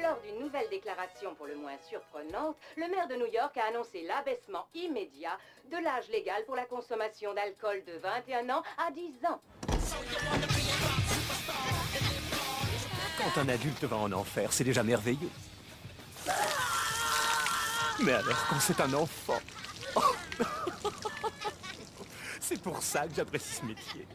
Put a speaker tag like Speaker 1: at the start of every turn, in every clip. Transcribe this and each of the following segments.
Speaker 1: Lors d'une nouvelle déclaration pour le moins surprenante, le maire de New York a annoncé l'abaissement immédiat de l'âge légal pour la consommation d'alcool de 21 ans à 10 ans.
Speaker 2: Quand un adulte va en enfer, c'est déjà merveilleux. Mais alors, quand c'est un enfant... C'est pour ça que j'apprécie ce métier.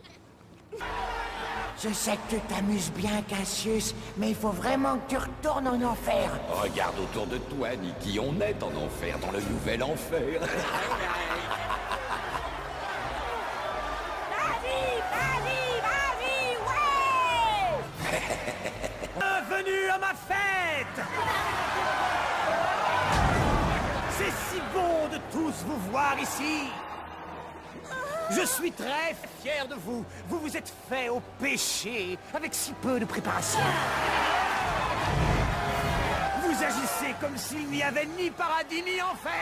Speaker 3: Je sais que tu t'amuses bien, Cassius, mais il faut vraiment que tu retournes en enfer.
Speaker 4: Regarde autour de toi, Nicky, on est en enfer, dans le nouvel enfer.
Speaker 3: Vas-y, ouais!
Speaker 2: Bienvenue à ma fête! C'est si bon de tous vous voir ici! Je suis très fier de vous. Vous vous êtes fait au péché avec si peu de préparation. Vous agissez comme s'il n'y avait ni paradis ni enfer.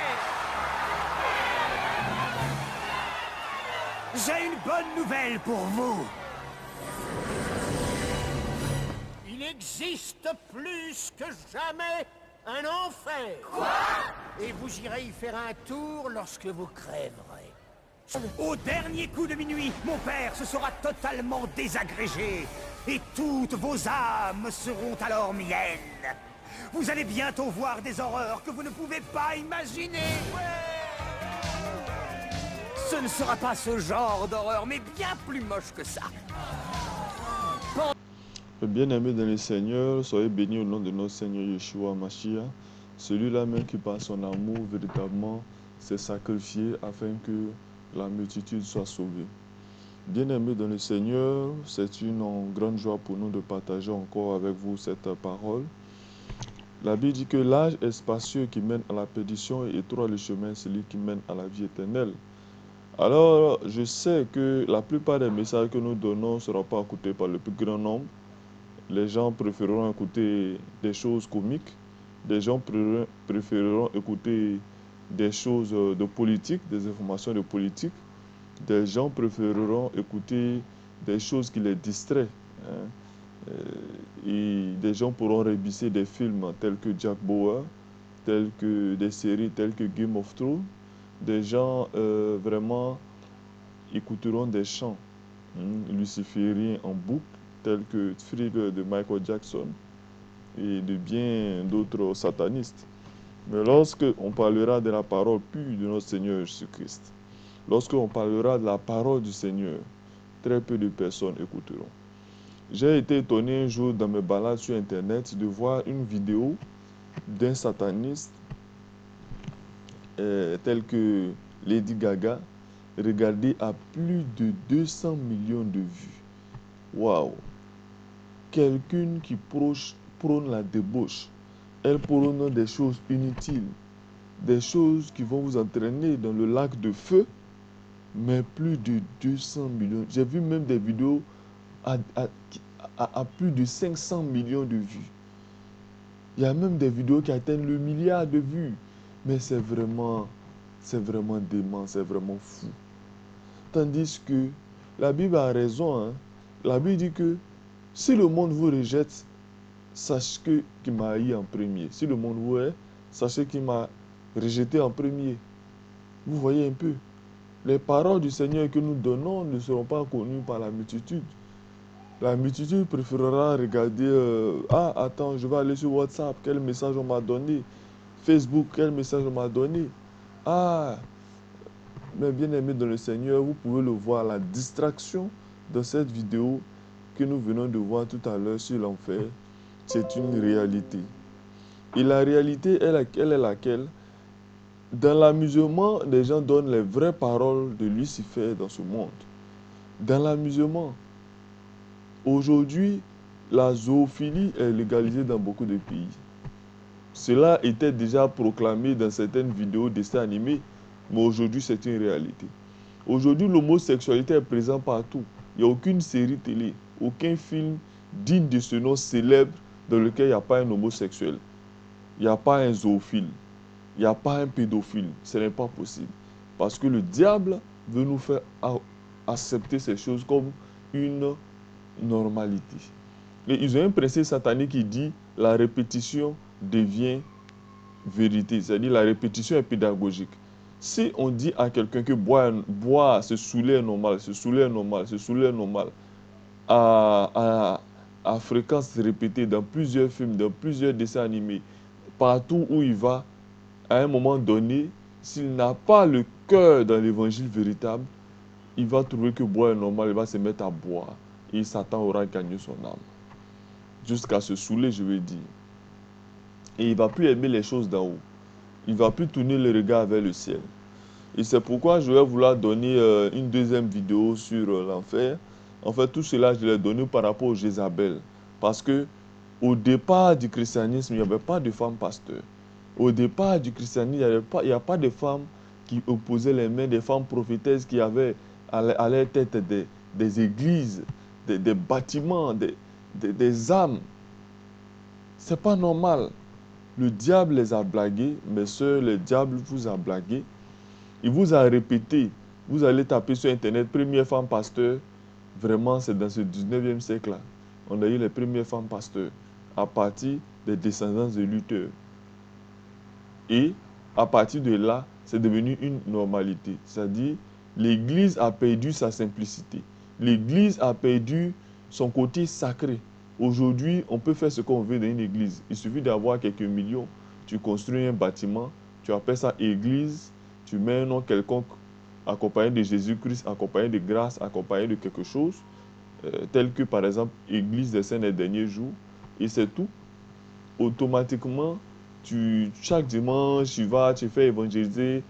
Speaker 2: J'ai une bonne nouvelle pour vous. Il existe plus que jamais un enfer. Quoi? Et vous irez y faire un tour lorsque vous crèverez. Au dernier coup de minuit, mon père se sera totalement désagrégé. Et toutes vos âmes seront alors miennes. Vous allez bientôt voir des horreurs que vous ne pouvez pas imaginer. Ce ne sera pas ce genre d'horreur, mais bien plus moche que ça.
Speaker 5: Bien-aimés dans le Seigneur, soyez bénis au nom de notre Seigneur Yeshua Mashiach, celui-là même qui par son amour véritablement s'est sacrifié afin que la multitude soit sauvée. Bien-aimés dans le Seigneur, c'est une grande joie pour nous de partager encore avec vous cette parole. La Bible dit que l'âge est spacieux qui mène à la perdition et étroit le chemin, celui qui mène à la vie éternelle. Alors, je sais que la plupart des messages que nous donnons ne seront pas écoutés par le plus grand nombre. Les gens préféreront écouter des choses comiques. Des gens préféreront écouter des choses de politique, des informations de politique. Des gens préféreront écouter des choses qui les distraient. Et des gens pourront réviser des films tels que Jack Bauer, tels que des séries telles que Game of Thrones. Des gens vraiment écouteront des chants lucifériens en boucle, tels que Thriller de Michael Jackson et de bien d'autres satanistes. Mais lorsque on parlera de la parole pure de notre Seigneur Jésus-Christ, lorsque on parlera de la parole du Seigneur, très peu de personnes écouteront. J'ai été étonné un jour dans mes balades sur Internet de voir une vidéo d'un sataniste tel que Lady Gaga, regardée à plus de 200 millions de vues. Waouh! Quelqu'un qui prône la débauche. Elle prône des choses inutiles, des choses qui vont vous entraîner dans le lac de feu, mais plus de 200 millions. J'ai vu même des vidéos à plus de 500 millions de vues. Il y a même des vidéos qui atteignent le milliard de vues. Mais c'est vraiment dément, c'est vraiment fou. Tandis que la Bible a raison. Hein? La Bible dit que si le monde vous rejette, sachez qu'il m'a haï en premier. Si le monde vous hait, sachez qu'il m'a rejeté en premier. Vous voyez un peu. Les paroles du Seigneur que nous donnons ne seront pas connues par la multitude. La multitude préférera regarder ah, attends, je vais aller sur WhatsApp, quel message on m'a donné. Facebook, quel message on m'a donné. Ah, mais bien aimé dans le Seigneur, vous pouvez le voir, la distraction de cette vidéo que nous venons de voir tout à l'heure sur l'enfer, c'est une réalité. Et la réalité, elle est laquelle? Dans l'amusement, les gens donnent les vraies paroles de Lucifer dans ce monde. Dans l'amusement. Aujourd'hui, la zoophilie est légalisée dans beaucoup de pays. Cela était déjà proclamé dans certaines vidéos dessins animés, mais aujourd'hui c'est une réalité. Aujourd'hui, l'homosexualité est présente partout. Il n'y a aucune série télé, aucun film digne de ce nom célèbre dans lequel il n'y a pas un homosexuel. Il n'y a pas un zoophile. Il n'y a pas un pédophile. Ce n'est pas possible. Parce que le diable veut nous faire accepter ces choses comme une normalité. Mais ils ont un principe satanique qui dit la répétition devient vérité. C'est-à-dire la répétition est pédagogique. Si on dit à quelqu'un que boire, se saouler est normal, se saouler est normal, se saouler est normal, à fréquence répétée dans plusieurs films, dans plusieurs dessins animés, partout où il va, à un moment donné, s'il n'a pas le cœur dans l'évangile véritable, il va trouver que boire est normal, il va se mettre à boire. Et Satan aura gagné son âme. Jusqu'à se saouler, je veux dire. Et il ne va plus aimer les choses d'en haut. Il ne va plus tourner le regard vers le ciel. Et c'est pourquoi je vais vouloir donner une deuxième vidéo sur l'enfer. En fait, tout cela, je l'ai donné par rapport au Jézabel. Parce que au départ du christianisme, il n'y avait pas de femmes pasteurs. Au départ du christianisme, il n'y a pas de femmes qui opposaient les mains, des femmes prophétesses qui avaient à leur tête des églises, des bâtiments, des âmes. Ce n'est pas normal. Le diable les a blagués, mes soeurs, le diable vous a blagué. Il vous a répété, vous allez taper sur Internet, première femme pasteur. Vraiment, c'est dans ce 19e siècle-là. On a eu les premières femmes pasteurs à partir des descendants de Luther. Et à partir de là, c'est devenu une normalité. C'est-à-dire, l'Église a perdu sa simplicité. L'Église a perdu son côté sacré. Aujourd'hui, on peut faire ce qu'on veut dans une église. Il suffit d'avoir quelques millions. Tu construis un bâtiment, tu appelles ça église, tu mets un nom quelconque accompagné de Jésus-Christ, accompagné de grâce, accompagné de quelque chose, tel que par exemple Église des Saints des Derniers Jours, et c'est tout. Automatiquement, chaque dimanche, tu vas, tu fais évangéliser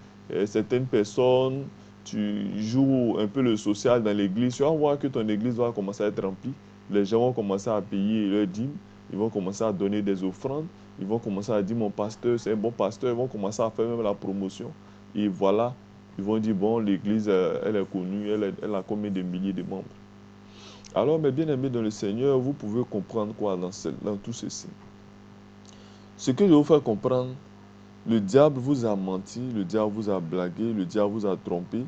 Speaker 5: certaines personnes, tu joues un peu le social dans l'église, tu vas voir que ton église va commencer à être remplie. Les gens vont commencer à payer leurs dîmes, ils vont commencer à donner des offrandes, ils vont commencer à dire mon pasteur, c'est un bon pasteur, ils vont commencer à faire même la promotion. Et voilà, ils vont dire bon, l'église, elle est connue, elle a combien de milliers de membres. Alors, mes bien-aimés dans le Seigneur, vous pouvez comprendre quoi dans tout ceci. Ce que je vais vous faire comprendre, le diable vous a menti, le diable vous a blagué, le diable vous a trompé,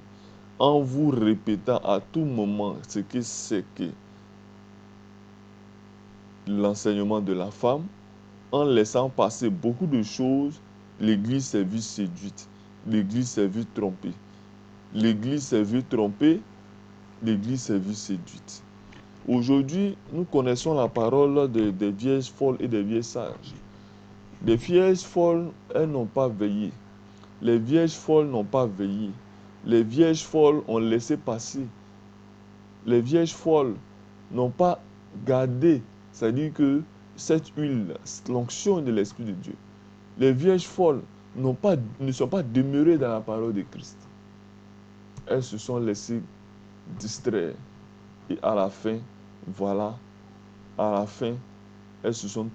Speaker 5: en vous répétant à tout moment ce que c'est que l'enseignement de la femme, en laissant passer beaucoup de choses, l'Église s'est vue séduite, l'Église s'est vue trompée. L'Église s'est vue trompée, l'Église s'est vue séduite. Aujourd'hui, nous connaissons la parole des vierges folles et des vierges sages. Les vierges folles, elles n'ont pas veillé. Les vierges folles n'ont pas veillé. Les vierges folles ont laissé passer. Les vierges folles n'ont pas gardé, c'est-à-dire que cette huile, l'onction de l'Esprit de Dieu. Les vierges folles ne sont pas demeurées dans la parole de Christ. Elles se sont laissées distraire. Et à la fin, voilà, à la fin, elles sont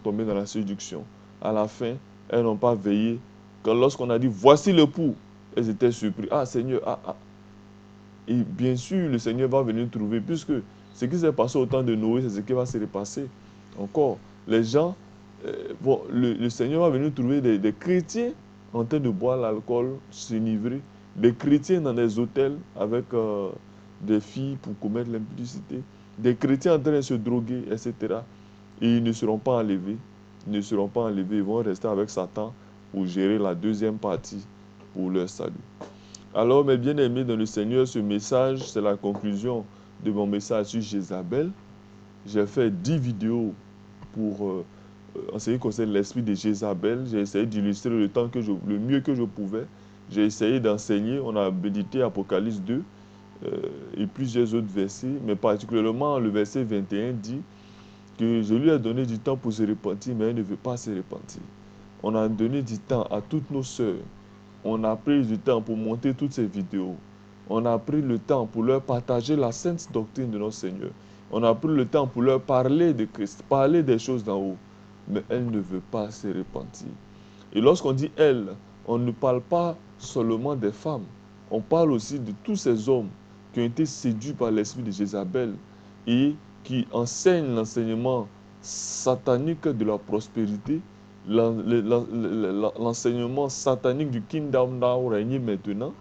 Speaker 5: tombées dans la séduction. À la fin, elles n'ont pas veillé. Quand lorsqu'on a dit, voici l'époux, elles étaient surprises. Ah Seigneur, ah. Et bien sûr, le Seigneur va venir trouver, puisque ce qui s'est passé au temps de Noé, c'est ce qui va se repasser encore. Les gens, le Seigneur va venir trouver des chrétiens en train de boire l'alcool, s'enivrer, des chrétiens dans des hôtels avec des filles pour commettre l'impudicité, des chrétiens en train de se droguer, etc. Et ils ne seront pas enlevés. Ils ne seront pas enlevés. Ils vont rester avec Satan pour gérer la deuxième partie pour leur salut. Alors, mes bien-aimés dans le Seigneur, ce message, c'est la conclusion de mon message sur Jézabel. J'ai fait 10 vidéos pour en ce qui concerne l'esprit de Jézabel. J'ai essayé d'illustrer le mieux que je pouvais. J'ai essayé d'enseigner. On a médité Apocalypse 2 et plusieurs autres versets, mais particulièrement le verset 21 dit que je lui ai donné du temps pour se repentir, mais elle ne veut pas se repentir. On a donné du temps à toutes nos sœurs. On a pris du temps pour monter toutes ces vidéos. On a pris le temps pour leur partager la sainte doctrine de notre Seigneur. On a pris le temps pour leur parler de Christ, parler des choses d'en haut. Mais elle ne veut pas se repentir. Et lorsqu'on dit elle, on ne parle pas seulement des femmes. On parle aussi de tous ces hommes qui ont été séduits par l'esprit de Jézabel et qui enseignent l'enseignement satanique de la prospérité, l'enseignement satanique du kingdom now, régner maintenant.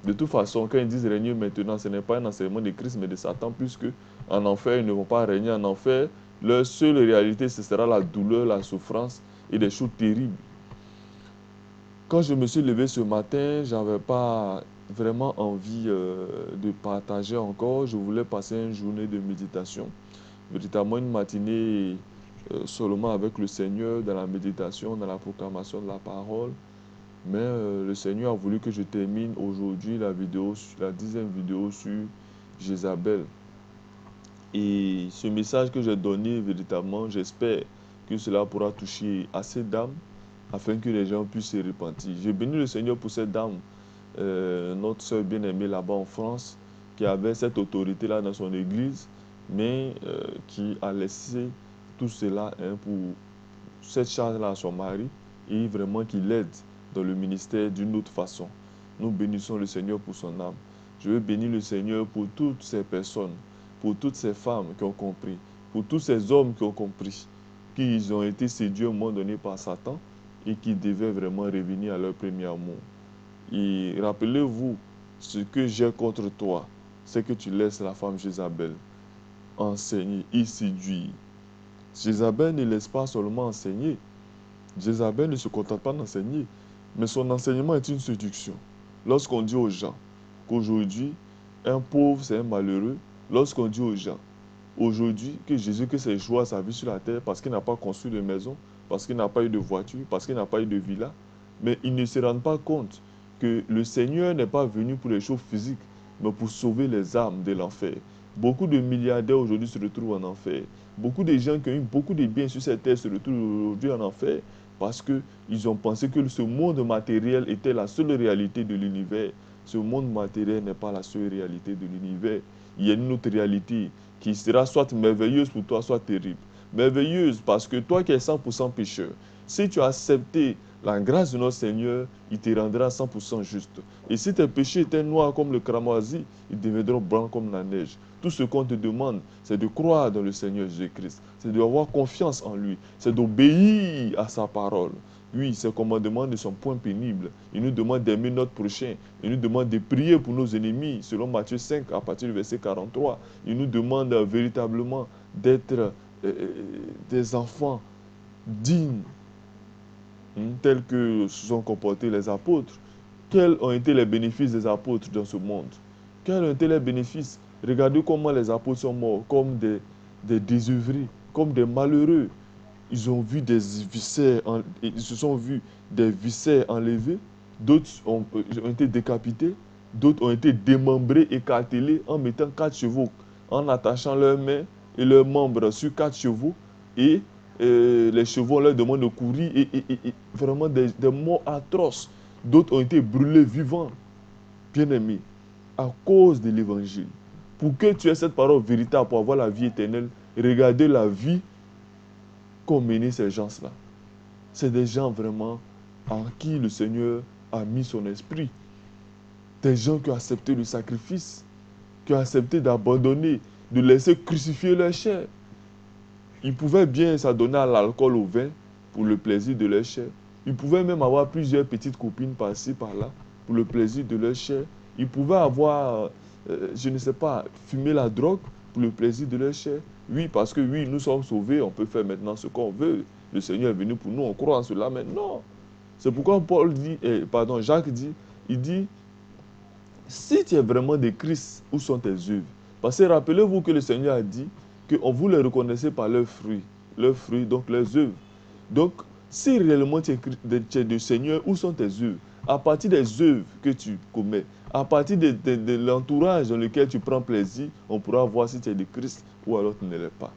Speaker 5: De toute façon, quand ils disent régner maintenant, ce n'est pas un enseignement de Christ, mais de Satan, puisque en enfer, ils ne vont pas régner en enfer. Leur seule réalité, ce sera la douleur, la souffrance et des choses terribles. Quand je me suis levé ce matin, je n'avais pas vraiment envie de partager encore. Je voulais passer une journée de méditation. Véritablement une matinée seulement avec le Seigneur, dans la méditation, dans la proclamation de la parole. Mais le Seigneur a voulu que je termine aujourd'hui la 10e vidéo sur Jézabel. Et ce message que j'ai donné, véritablement, j'espère que cela pourra toucher assez d'âmes afin que les gens puissent se repentir. Je bénis le Seigneur pour cette dame, notre soeur bien-aimée là-bas en France, qui avait cette autorité-là dans son église, mais qui a laissé tout cela pour cette charge-là à son mari et vraiment qui l'aide dans le ministère d'une autre façon. Nous bénissons le Seigneur pour son âme. Je veux bénir le Seigneur pour toutes ces personnes, pour toutes ces femmes qui ont compris, pour tous ces hommes qui ont compris qu'ils ont été séduits à un moment donné par Satan et qui devaient vraiment revenir à leur premier amour. Et rappelez-vous, ce que j'ai contre toi, c'est que tu laisses la femme Jézabel enseigner et séduire. Jézabel ne laisse pas seulement enseigner. Jézabel ne se contente pas d'enseigner, mais son enseignement est une séduction. Lorsqu'on dit aux gens qu'aujourd'hui, un pauvre, c'est un malheureux, lorsqu'on dit aux gens aujourd'hui que Jésus, que c'est joie sa vie sur la terre parce qu'il n'a pas construit de maison, parce qu'il n'a pas eu de voiture, parce qu'il n'a pas eu de villa, mais ils ne se rendent pas compte que le Seigneur n'est pas venu pour les choses physiques, mais pour sauver les âmes de l'enfer. Beaucoup de milliardaires aujourd'hui se retrouvent en enfer. Beaucoup de gens qui ont eu beaucoup de biens sur cette terre se retrouvent aujourd'hui en enfer parce qu'ils ont pensé que ce monde matériel était la seule réalité de l'univers. Ce monde matériel n'est pas la seule réalité de l'univers. Il y a une autre réalité qui sera soit merveilleuse pour toi, soit terrible. Merveilleuse parce que toi qui es 100% pécheur, si tu as accepté la grâce de notre Seigneur, il te rendra 100% juste. Et si tes péchés étaient noirs comme le cramoisi, ils deviendront blancs comme la neige. Tout ce qu'on te demande, c'est de croire dans le Seigneur Jésus-Christ. C'est d'avoir confiance en lui. C'est d'obéir à sa parole. Oui, ses commandements ne sont point pénibles. Il nous demande d'aimer notre prochain. Il nous demande de prier pour nos ennemis, selon Matthieu 5, à partir du verset 43. Il nous demande véritablement d'être des enfants dignes, tels que se sont comportés les apôtres. Quels ont été les bénéfices des apôtres dans ce monde? Quels ont été les bénéfices? Regardez comment les apôtres sont morts, comme des désœuvrés, comme des malheureux. Ils ont vu des viscères, ils se sont vus des viscères enlevés, d'autres ont été décapités, d'autres ont été démembrés, écartelés en mettant 4 chevaux, en attachant leurs mains et leurs membres sur 4 chevaux, et les chevaux leur demandent de courir, et vraiment des morts atroces. D'autres ont été brûlés vivants, bien-aimés, à cause de l'évangile. Pour que tu aies cette parole véritable, pour avoir la vie éternelle, regardez la vie qu'ont mené ces gens-là. C'est des gens vraiment en qui le Seigneur a mis son esprit. Des gens qui ont accepté le sacrifice, qui ont accepté d'abandonner, de laisser crucifier leur chair. Ils pouvaient bien s'adonner à l'alcool, au vin, pour le plaisir de leur chair. Ils pouvaient même avoir plusieurs petites copines par-ci, par-là, pour le plaisir de leur chair. Ils pouvaient avoir, je ne sais pas, fumer la drogue pour le plaisir de leur chair. Oui, parce que oui, nous sommes sauvés, on peut faire maintenant ce qu'on veut. Le Seigneur est venu pour nous, on croit en cela, mais non. C'est pourquoi Jacques dit, il dit, si tu es vraiment de Christ, où sont tes œuvres? Parce que rappelez-vous que le Seigneur a dit qu'on vous les reconnaissez par leurs fruits, donc leurs œuvres. Donc, si réellement tu es du Seigneur, où sont tes œuvres? À partir des œuvres que tu commets, à partir de l'entourage dans lequel tu prends plaisir, on pourra voir si tu es de Christ ou alors tu ne l'es pas.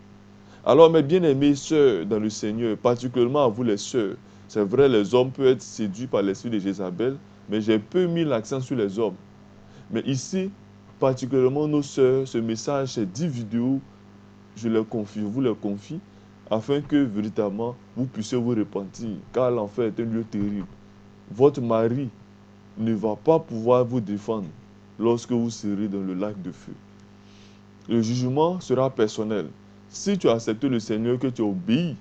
Speaker 5: Alors, mes bien-aimés sœurs dans le Seigneur, particulièrement à vous les sœurs, c'est vrai, les hommes peuvent être séduits par l'esprit de Jézabel, mais j'ai peu mis l'accent sur les hommes. Mais ici, particulièrement nos sœurs, ce message, ces 10 vidéos, je vous les confie, afin que véritablement vous puissiez vous repentir, car l'enfer est un lieu terrible. Votre mari ne va pas pouvoir vous défendre lorsque vous serez dans le lac de feu. Le jugement sera personnel. Si tu as accepté le Seigneur, que tu obéis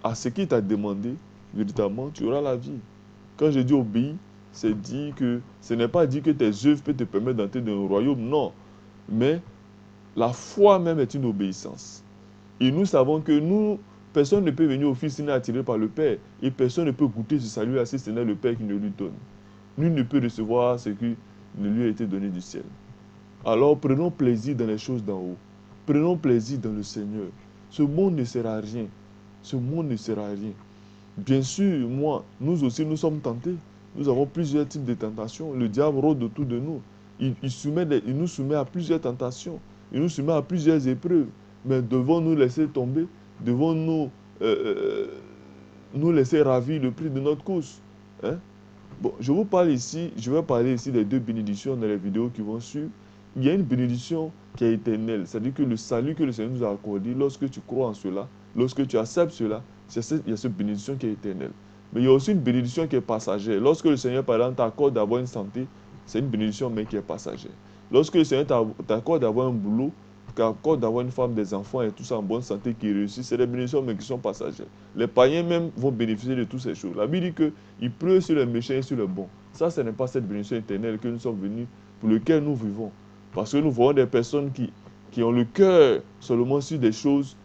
Speaker 5: à ce qu'il t'a demandé, véritablement, tu auras la vie. Quand je dis obéir, c'est dire que ce n'est pas dire que tes œuvres peuvent te permettre d'entrer dans le royaume, non. Mais La foi même est une obéissance. Et nous savons que nous, personne ne peut venir au Fils s'il n'est attiré par le Père. Et personne ne peut goûter ce salut si ce n'est le Père qui ne lui donne. Nul ne peut recevoir ce qui ne lui a été donné du ciel. Alors prenons plaisir dans les choses d'en haut. Prenons plaisir dans le Seigneur. Ce monde ne sert à rien. Ce monde ne sert à rien. Bien sûr, nous aussi, nous sommes tentés. Nous avons plusieurs types de tentations. Le diable rôde autour de nous. Il nous soumet à plusieurs tentations. Il nous soumet à plusieurs épreuves. Mais devons-nous laisser tomber? Devons-nous nous laisser ravir le prix de notre course? Hein? Bon, je vais parler ici des 2 bénédictions dans les vidéos qui vont suivre. Il y a une bénédiction qui est éternelle. C'est-à-dire que le salut que le Seigneur nous a accordé, lorsque tu crois en cela, lorsque tu acceptes cela, il y a cette bénédiction qui est éternelle. Mais il y a aussi une bénédiction qui est passagère. Lorsque le Seigneur, par exemple, t'accorde d'avoir une santé, c'est une bénédiction, mais qui est passagère. Lorsque le Seigneur t'accorde d'avoir un boulot, t'accorde d'avoir une femme, des enfants et tout ça en bonne santé qui réussit, c'est des bénédictions, mais qui sont passagères. Les païens même vont bénéficier de toutes ces choses. La Bible dit qu'il pleut sur les méchants et sur les bons. Ça, ce n'est pas cette bénédiction éternelle que nous sommes venus, pour laquelle nous vivons. Parce que nous voyons des personnes qui ont le cœur seulement sur des choses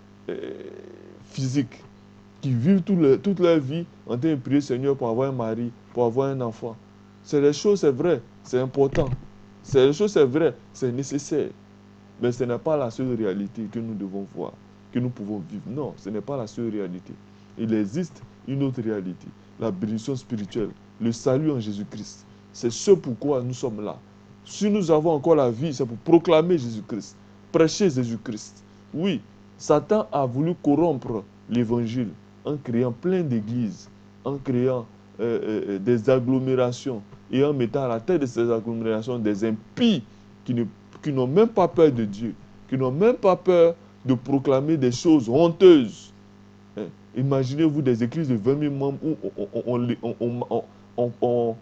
Speaker 5: physiques, qui vivent toute leur vie en train de prier le Seigneur pour avoir un mari, pour avoir un enfant. C'est des choses, c'est vrai, c'est important. C'est des choses, c'est vrai, c'est nécessaire. Mais ce n'est pas la seule réalité que nous devons voir, que nous pouvons vivre. Non, ce n'est pas la seule réalité. Il existe une autre réalité, la bénédiction spirituelle, le salut en Jésus-Christ. C'est ce pourquoi nous sommes là. Si nous avons encore la vie, c'est pour proclamer Jésus-Christ, prêcher Jésus-Christ. Oui, Satan a voulu corrompre l'évangile en créant plein d'églises, en créant des agglomérations et en mettant à la tête de ces agglomérations des impies qui n'ont même pas peur de Dieu, qui n'ont même pas peur de proclamer des choses honteuses. Hein? Imaginez-vous des églises de 20 000 membres où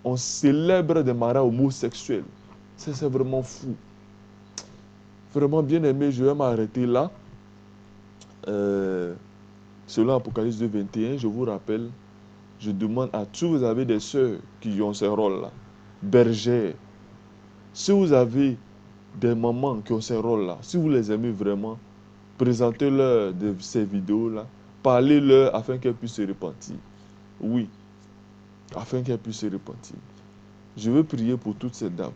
Speaker 5: on célèbre des mariages homosexuels. C'est vraiment fou. Vraiment bien aimé, je vais m'arrêter là. Selon Apocalypse 2, 21, je vous rappelle, je demande à tous, vous avez des sœurs qui ont ce rôle-là, bergères. Si vous avez des mamans qui ont ces rôles-là, si vous les aimez vraiment, présentez-leur ces vidéos-là, parlez-leur afin qu'elles puissent se repentir. Oui, afin qu'elles puissent se repentir. Je veux prier pour toutes ces dames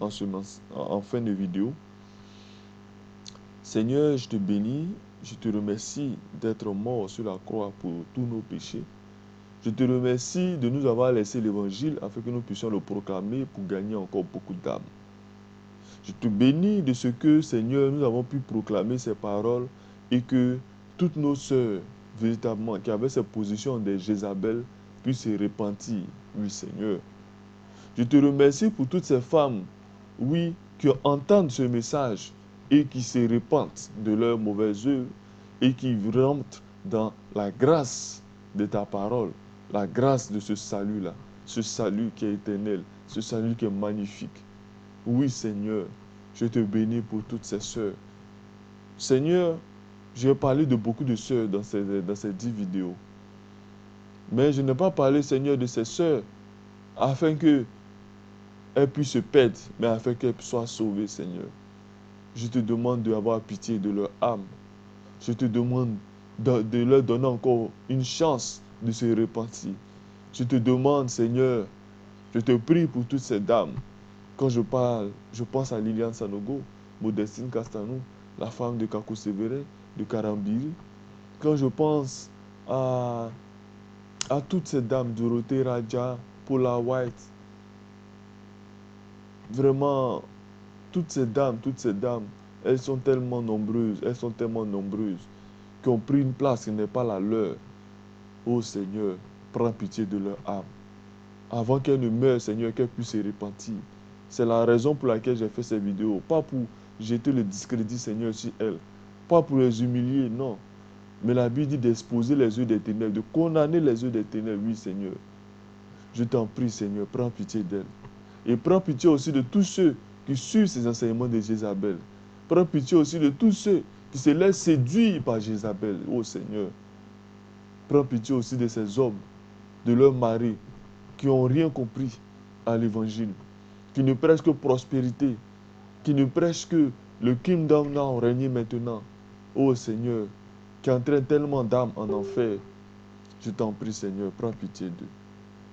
Speaker 5: en fin de vidéo. Seigneur, je te bénis, je te remercie d'être mort sur la croix pour tous nos péchés. Je te remercie de nous avoir laissé l'évangile afin que nous puissions le proclamer pour gagner encore beaucoup d'âmes. Je te bénis de ce que, Seigneur, nous avons pu proclamer ces paroles et que toutes nos sœurs, véritablement, qui avaient ces positions des Jézabel, puissent se repentir. Oui, Seigneur. Je te remercie pour toutes ces femmes, oui, qui entendent ce message et qui se repentent de leurs mauvaises œuvres et qui rentrent dans la grâce de ta parole, la grâce de ce salut-là, ce salut qui est éternel, ce salut qui est magnifique. Oui, Seigneur, je te bénis pour toutes ces sœurs. Seigneur, j'ai parlé de beaucoup de sœurs dans ces 10 vidéos. Mais je n'ai pas parlé, Seigneur, de ces sœurs afin qu'elles puissent se perdre, mais afin qu'elles soient sauvées, Seigneur. Je te demande d'avoir pitié de leur âme. Je te demande de leur donner encore une chance de se repentir. Je te demande, Seigneur, je te prie pour toutes ces dames. Quand je parle, je pense à Liliane Sanogo, Modestine Castanou, la femme de Kakou Sévérin, de Karambiri. Quand je pense à toutes ces dames, Dorothée Raja, Paula White, vraiment, toutes ces dames, elles sont tellement nombreuses, qui ont pris une place qui n'est pas la leur. Ô Seigneur, prends pitié de leur âme. Avant qu'elles ne meurent, Seigneur, qu'elles puissent se repentir. C'est la raison pour laquelle j'ai fait ces vidéos. Pas pour jeter le discrédit, Seigneur, sur elles. Pas pour les humilier, non. Mais la Bible dit d'exposer les yeux des ténèbres, de condamner les yeux des ténèbres. Oui, Seigneur. Je t'en prie, Seigneur, prends pitié d'elles. Et prends pitié aussi de tous ceux qui suivent ces enseignements de Jézabel. Prends pitié aussi de tous ceux qui se laissent séduire par Jézabel. Oh Seigneur. Prends pitié aussi de ces hommes, de leurs maris, qui n'ont rien compris à l'évangile, qui ne prêchent que prospérité, qui ne prêchent que Le Kingdom Now règne maintenant. Ô Seigneur, qui entraîne tellement d'âmes en enfer. Je t'en prie, Seigneur, prends pitié d'eux.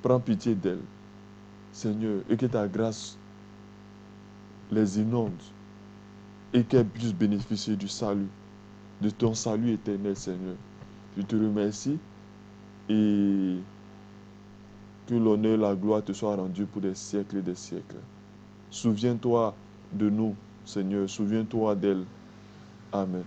Speaker 5: Prends pitié d'elles. Seigneur, et que ta grâce les inonde et qu'elles puissent bénéficier du salut, de ton salut éternel, Seigneur. Je te remercie et que l'honneur et la gloire te soient rendus pour des siècles et des siècles. Souviens-toi de nous, Seigneur. Souviens-toi d'elles. Amen.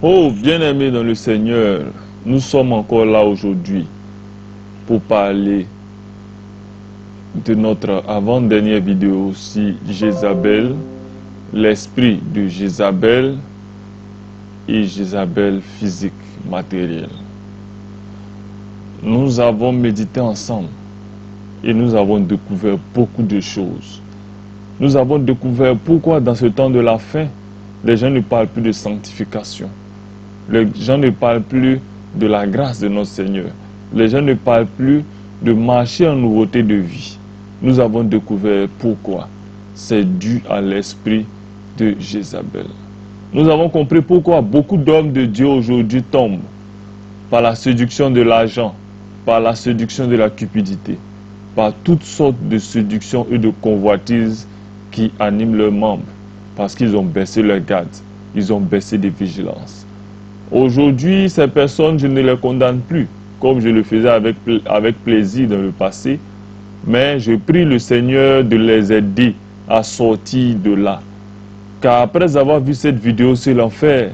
Speaker 5: Oh, bien-aimés dans le Seigneur, nous sommes encore là aujourd'hui pour parler de notre avant-dernière vidéo aussi, Jézabel, l'esprit de Jézabel et Jézabel physique, matérielle. Nous avons médité ensemble et nous avons découvert beaucoup de choses. Nous avons découvert pourquoi dans ce temps de la fin, les gens ne parlent plus de sanctification. Les gens ne parlent plus de la grâce de notre Seigneur. Les gens ne parlent plus de marcher en nouveauté de vie. Nous avons découvert pourquoi. C'est dû à l'esprit de Jézabel. Nous avons compris pourquoi beaucoup d'hommes de Dieu aujourd'hui tombent par la séduction de l'argent, par la séduction de la cupidité, par toutes sortes de séductions et de convoitises qui animent leurs membres, parce qu'ils ont baissé leur garde, ils ont baissé de vigilance. Aujourd'hui, ces personnes, je ne les condamne plus, comme je le faisais avec plaisir dans le passé, mais je prie le Seigneur de les aider à sortir de là. Car après avoir vu cette vidéo sur l'enfer,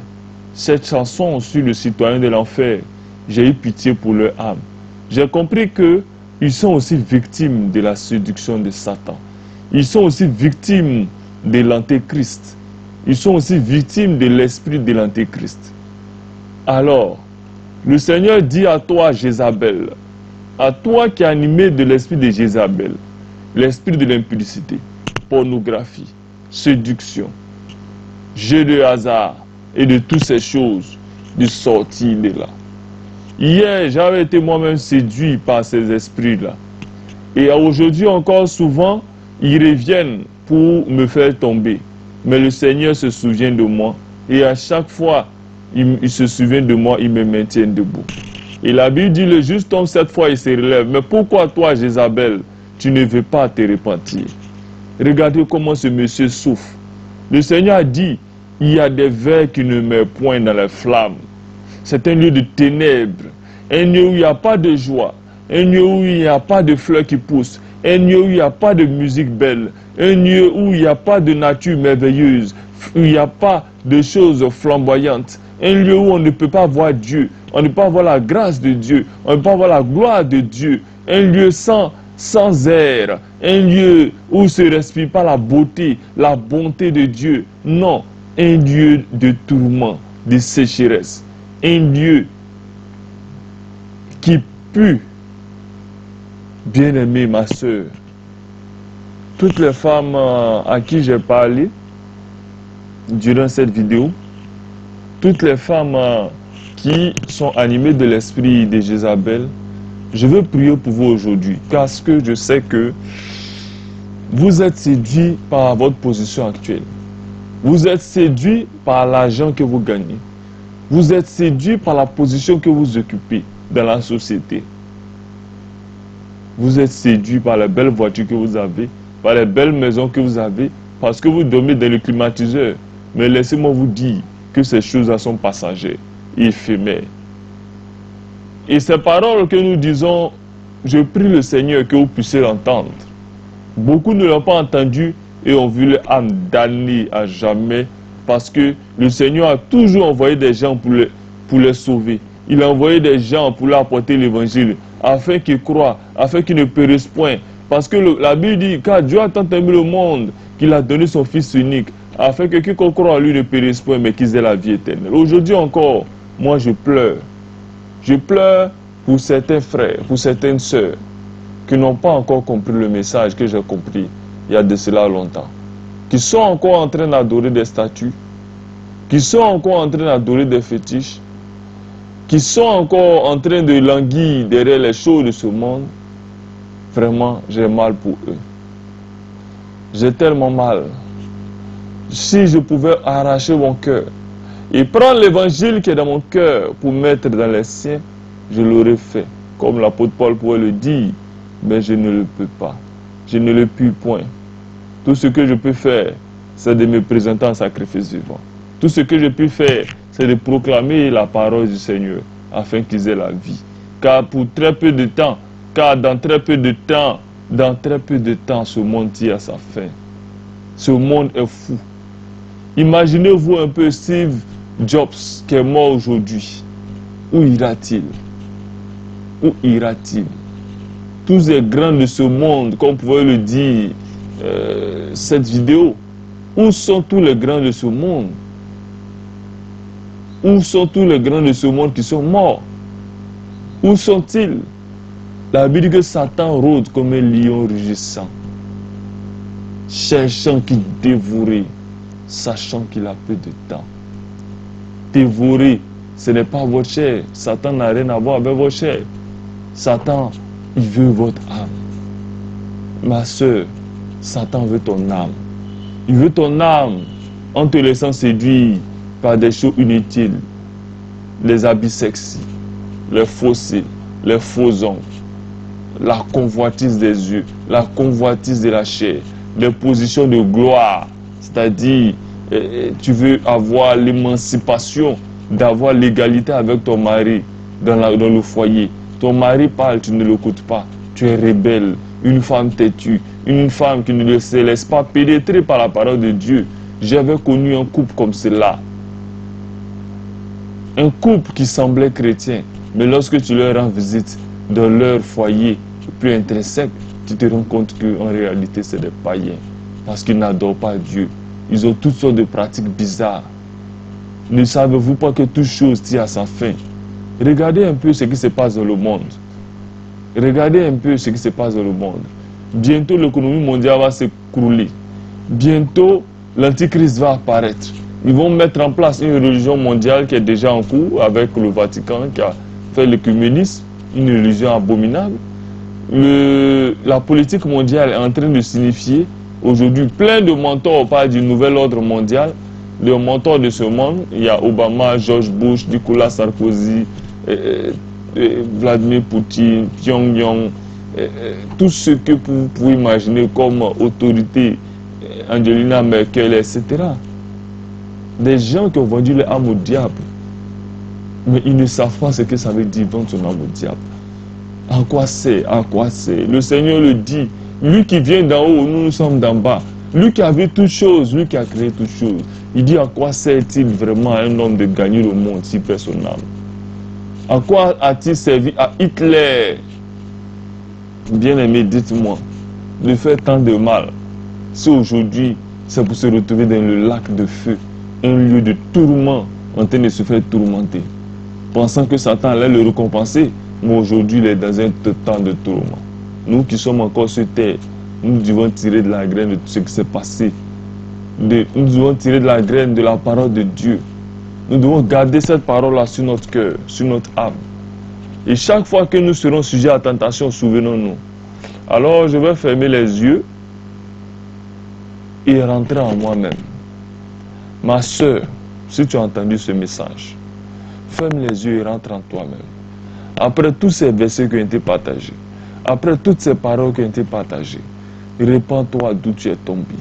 Speaker 5: cette chanson sur le citoyen de l'enfer, j'ai eu pitié pour leur âme. J'ai compris qu'ils sont aussi victimes de la séduction de Satan. Ils sont aussi victimes de l'antéchrist. Ils sont aussi victimes de l'esprit de l'antéchrist. Alors, le Seigneur dit à toi, Jézabel, à toi qui es animé de l'esprit de Jézabel, l'esprit de l'impudicité, pornographie, séduction, jeu de hasard et de toutes ces choses, de sortir de là. Hier, j'avais été moi-même séduit par ces esprits-là. Et aujourd'hui encore souvent, ils reviennent pour me faire tomber. Mais le Seigneur se souvient de moi. Et à chaque fois, il se souvient de moi, il me maintient debout. Et la Bible dit, le juste homme, cette fois, il se relève. Mais pourquoi toi, Jézabel, tu ne veux pas te repentir? Regardez comment ce monsieur souffre. Le Seigneur a dit, il y a des vers qui ne meurent point dans les flammes. C'est un lieu de ténèbres, un lieu où il n'y a pas de joie, un lieu où il n'y a pas de fleurs qui poussent, un lieu où il n'y a pas de musique belle, un lieu où il n'y a pas de nature merveilleuse, où il n'y a pas de choses flamboyantes, un lieu où on ne peut pas voir Dieu, on ne peut pas voir la grâce de Dieu, on ne peut pas voir la gloire de Dieu, un lieu sans air, un lieu où ne se respire pas la beauté, la bonté de Dieu. Non, un lieu de tourment, de sécheresse, un lieu qui pue. Bien-aimée, ma soeur, toutes les femmes à qui j'ai parlé durant cette vidéo, toutes les femmes qui sont animées de l'esprit de Jézabel, je veux prier pour vous aujourd'hui, parce que je sais que vous êtes séduits par votre position actuelle. Vous êtes séduits par l'argent que vous gagnez. Vous êtes séduits par la position que vous occupez dans la société. Vous êtes séduits par les belles voitures que vous avez, par les belles maisons que vous avez, parce que vous dormez dans le climatiseur. Mais laissez-moi vous dire que ces choses-là sont passagères, éphémères. Et ces paroles que nous disons, je prie le Seigneur que vous puissiez l'entendre. Beaucoup ne l'ont pas entendu et ont vu leur âme damnée à jamais, parce que le Seigneur a toujours envoyé des gens pour les sauver. Il a envoyé des gens pour leur apporter l'évangile, afin qu'ils croient, afin qu'ils ne périssent point. Parce que la Bible dit, car Dieu a tant aimé le monde, qu'il a donné son Fils unique, afin que quiconque croit en lui ne périsse point, mais qu'ils aient la vie éternelle. Aujourd'hui encore, moi je pleure. Je pleure pour certains frères, pour certaines sœurs, qui n'ont pas encore compris le message que j'ai compris il y a de cela longtemps. Qui sont encore en train d'adorer des statues, qui sont encore en train d'adorer des fétiches, qui sont encore en train de languir derrière les choses de ce monde. Vraiment, j'ai mal pour eux. J'ai tellement mal. Si je pouvais arracher mon cœur et prendre l'évangile qui est dans mon cœur pour mettre dans les siens, je l'aurais fait. Comme l'apôtre Paul pourrait le dire, mais je ne le peux pas. Je ne le puis point. Tout ce que je peux faire, c'est de me présenter en sacrifice vivant. Tout ce que je peux faire, c'est de proclamer la parole du Seigneur, afin qu'ils aient la vie. Car pour très peu de temps, dans très peu de temps, ce monde tire à sa fin. Ce monde est fou. Imaginez-vous un peu si Jobs qui est mort aujourd'hui, où ira-t-il? Où ira-t-il? Tous les grands de ce monde, comme pouvait le dire cette vidéo, où sont tous les grands de ce monde? Où sont tous les grands de ce monde qui sont morts? Où sont-ils? La Bible dit que Satan rôde comme un lion rugissant, cherchant qui dévorer, sachant qu'il a peu de temps. Dévorer, ce n'est pas votre chair. Satan n'a rien à voir avec votre chair. Satan, il veut votre âme. Ma soeur, Satan veut ton âme. Il veut ton âme en te laissant séduire par des choses inutiles. Les habits sexy, les faux cils, les faux ongles, la convoitise des yeux, la convoitise de la chair, les positions de gloire. C'est-à-dire, tu veux avoir l'émancipation, d'avoir l'égalité avec ton mari dans le foyer. Ton mari parle, tu ne l'écoutes pas. Tu es rebelle, une femme têtue, une femme qui ne se laisse pas pénétrer par la parole de Dieu. J'avais connu un couple comme cela. Un couple qui semblait chrétien, mais lorsque tu leur rends visite dans leur foyer plus intrinsèque, tu te rends compte qu'en réalité, c'est des païens. Parce qu'ils n'adorent pas Dieu. Ils ont toutes sortes de pratiques bizarres. Ne savez-vous pas que toute chose tient à sa fin? Regardez un peu ce qui se passe dans le monde. Regardez un peu ce qui se passe dans le monde. Bientôt, l'économie mondiale va s'écrouler. Bientôt, l'antichrist va apparaître. Ils vont mettre en place une religion mondiale qui est déjà en cours avec le Vatican qui a fait l'œcuménisme, une religion abominable. La politique mondiale est en train de signifier aujourd'hui plein de mentors parlent du nouvel ordre mondial. Les mentors de ce monde, il y a Obama, George Bush, Nicolas Sarkozy, Vladimir Poutine, Pyongyang, tout ce que vous pouvez imaginer comme autorité, Angelina Merkel, etc. Des gens qui ont vendu leur âme au diable, mais ils ne savent pas ce que ça veut dire vendre son âme au diable. En quoi c'est? En quoi c'est? Le Seigneur le dit. Lui qui vient d'en haut, nous sommes d'en bas. Lui qui a vu toutes choses, lui qui a créé toutes choses. Il dit, à quoi sert-il vraiment à un homme de gagner le monde s'il perd son âme? À quoi a-t-il servi à Hitler? Bien-aimé, dites-moi, de faire tant de mal, si aujourd'hui, c'est pour se retrouver dans le lac de feu, un lieu de tourment, en train de se faire tourmenter, pensant que Satan allait le récompenser, mais aujourd'hui, il est dans un temps de tourment. Nous qui sommes encore sur terre, nous devons tirer de la graine de tout ce qui s'est passé. Nous devons tirer de la graine de la parole de Dieu. Nous devons garder cette parole-là sur notre cœur, sur notre âme. Et chaque fois que nous serons sujets à tentation, souvenons-nous. Alors je vais fermer les yeux et rentrer en moi-même. Ma soeur, si tu as entendu ce message, ferme les yeux et rentre en toi-même. Après tous ces versets qui ont été partagés, après toutes ces paroles qui ont été partagées, répands-toi d'où tu es tombé.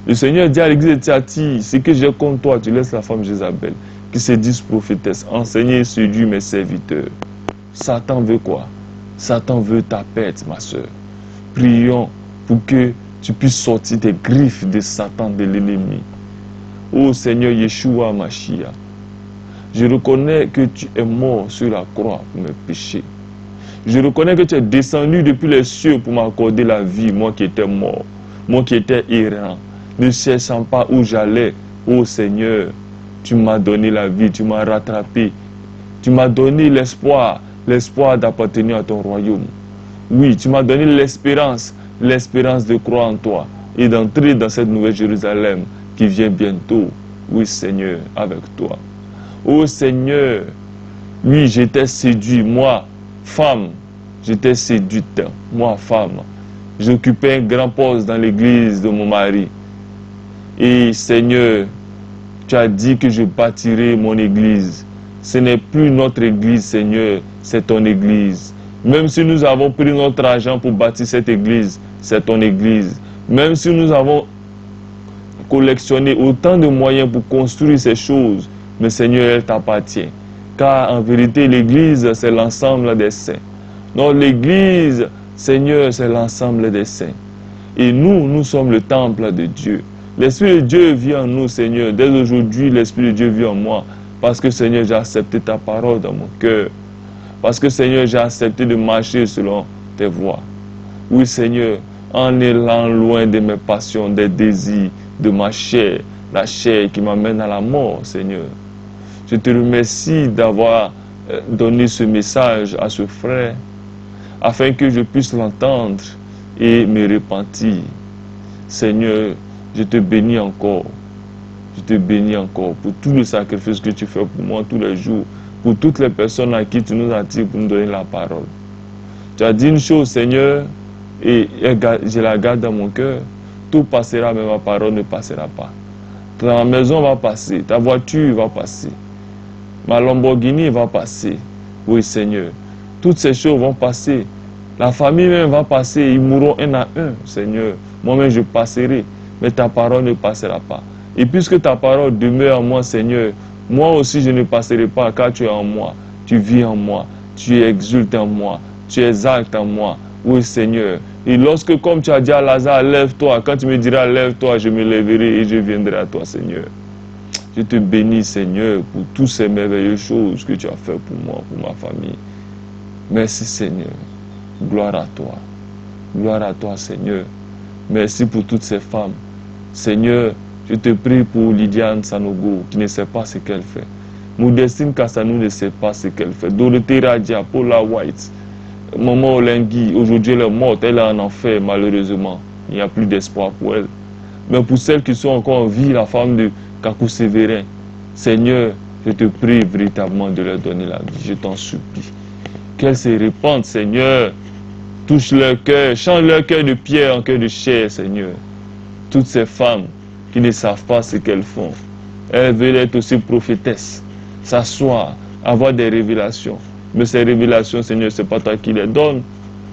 Speaker 5: Le Seigneur dit à l'église de Thyatire, ce que j'ai contre toi, tu laisses la femme Jézabel, qui se disent prophétesse, enseigner et séduire mes serviteurs. Satan veut quoi? Satan veut ta perte, ma soeur. Prions pour que tu puisses sortir des griffes de Satan, de l'ennemi. Ô Seigneur Yeshua Mashiach, je reconnais que tu es mort sur la croix pour mes péchés. Je reconnais que tu es descendu depuis les cieux pour m'accorder la vie, moi qui étais mort, moi qui étais errant, ne cherchant pas où j'allais. Ô Seigneur, tu m'as donné la vie, tu m'as rattrapé, tu m'as donné l'espoir, l'espoir d'appartenir à ton royaume. Oui, tu m'as donné l'espérance, l'espérance de croire en toi et d'entrer dans cette nouvelle Jérusalem qui vient bientôt. Oui, Seigneur, avec toi. Ô Seigneur, oui, j'étais séduit, moi, femme, j'étais séduite, moi, femme. J'occupais un grand poste dans l'église de mon mari. Et Seigneur, tu as dit que je bâtirai mon église. Ce n'est plus notre église, Seigneur, c'est ton église. Même si nous avons pris notre argent pour bâtir cette église, c'est ton église. Même si nous avons collectionné autant de moyens pour construire ces choses, mais Seigneur, elle t'appartient. Car en vérité, l'église, c'est l'ensemble des saints. Non, l'église, Seigneur, c'est l'ensemble des saints. Et nous, nous sommes le temple de Dieu. L'Esprit de Dieu vit en nous, Seigneur. Dès aujourd'hui, l'Esprit de Dieu vit en moi. Parce que Seigneur, j'ai accepté ta parole dans mon cœur. Parce que Seigneur, j'ai accepté de marcher selon tes voies. Oui Seigneur, en allant loin de mes passions, des désirs, de ma chair, la chair qui m'amène à la mort, Seigneur. Je te remercie d'avoir donné ce message à ce frère, afin que je puisse l'entendre et me repentir. Seigneur, je te bénis encore. Je te bénis encore pour tout le sacrifice que tu fais pour moi tous les jours, pour toutes les personnes à qui tu nous attires pour nous donner la parole. Tu as dit une chose, Seigneur, et je la garde dans mon cœur. Tout passera, mais ma parole ne passera pas. Ta maison va passer, ta voiture va passer, ma Lamborghini va passer. Oui, Seigneur. Toutes ces choses vont passer. La famille même va passer. Ils mourront un à un, Seigneur. Moi-même, je passerai, mais ta parole ne passera pas. Et puisque ta parole demeure en moi, Seigneur, moi aussi je ne passerai pas, car tu es en moi. Tu vis en moi. Tu exultes en moi. Tu exaltes en moi. Oui, Seigneur. Et lorsque, comme tu as dit à Lazare, lève-toi, quand tu me diras lève-toi, je me lèverai et je viendrai à toi, Seigneur. Je te bénis, Seigneur, pour toutes ces merveilleuses choses que tu as fait pour moi, pour ma famille. Merci, Seigneur. Gloire à toi. Gloire à toi, Seigneur. Merci pour toutes ces femmes. Seigneur, je te prie pour Lydiane Sanogo, qui ne sait pas ce qu'elle fait. Modestine Kassanou ne sait pas ce qu'elle fait. Dorothée Radia, Paula White, Maman Olengui, aujourd'hui elle est morte, elle est en enfer, malheureusement. Il n'y a plus d'espoir pour elle. Mais pour celles qui sont encore en vie, la femme de Kakou Sévérin, Seigneur, je te prie véritablement de leur donner la vie. Je t'en supplie. Qu'elles se répandent, Seigneur. Touche leur cœur, change leur cœur de pierre en cœur de chair, Seigneur. Toutes ces femmes qui ne savent pas ce qu'elles font, elles veulent être aussi prophétesses, s'asseoir, avoir des révélations. Mais ces révélations, Seigneur, ce n'est pas toi qui les donnes.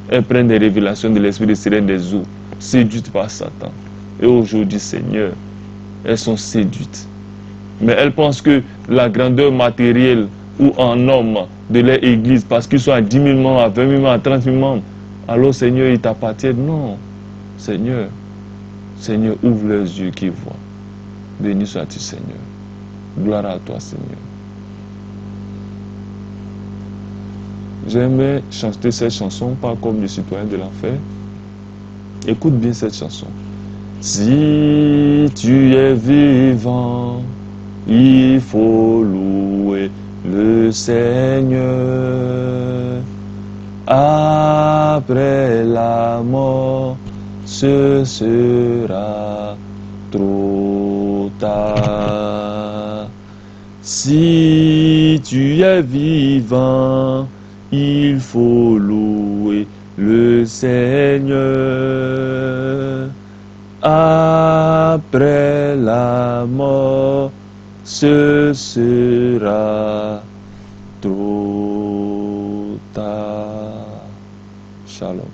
Speaker 5: Elles prennent des révélations de l'esprit de sirène des eaux, séduites par Satan. Et aujourd'hui, Seigneur, elles sont séduites. Mais elles pensent que la grandeur matérielle ou en homme de leur église, parce qu'ils sont à 10 000 membres, à 20 000 membres, à 30 000 membres, alors Seigneur, ils t'appartiennent. Non. Seigneur, Seigneur, ouvre leurs yeux qui voient. Béni sois-tu, Seigneur. Gloire à toi, Seigneur. J'aimais chanter cette chanson, pas comme le citoyen de l'enfer. Écoute bien cette chanson. Si tu es vivant, il faut louer le Seigneur. Après la mort, ce sera trop tard. Si tu es vivant, il faut louer le Seigneur. Après la mort, ce sera trop tard. Shalom.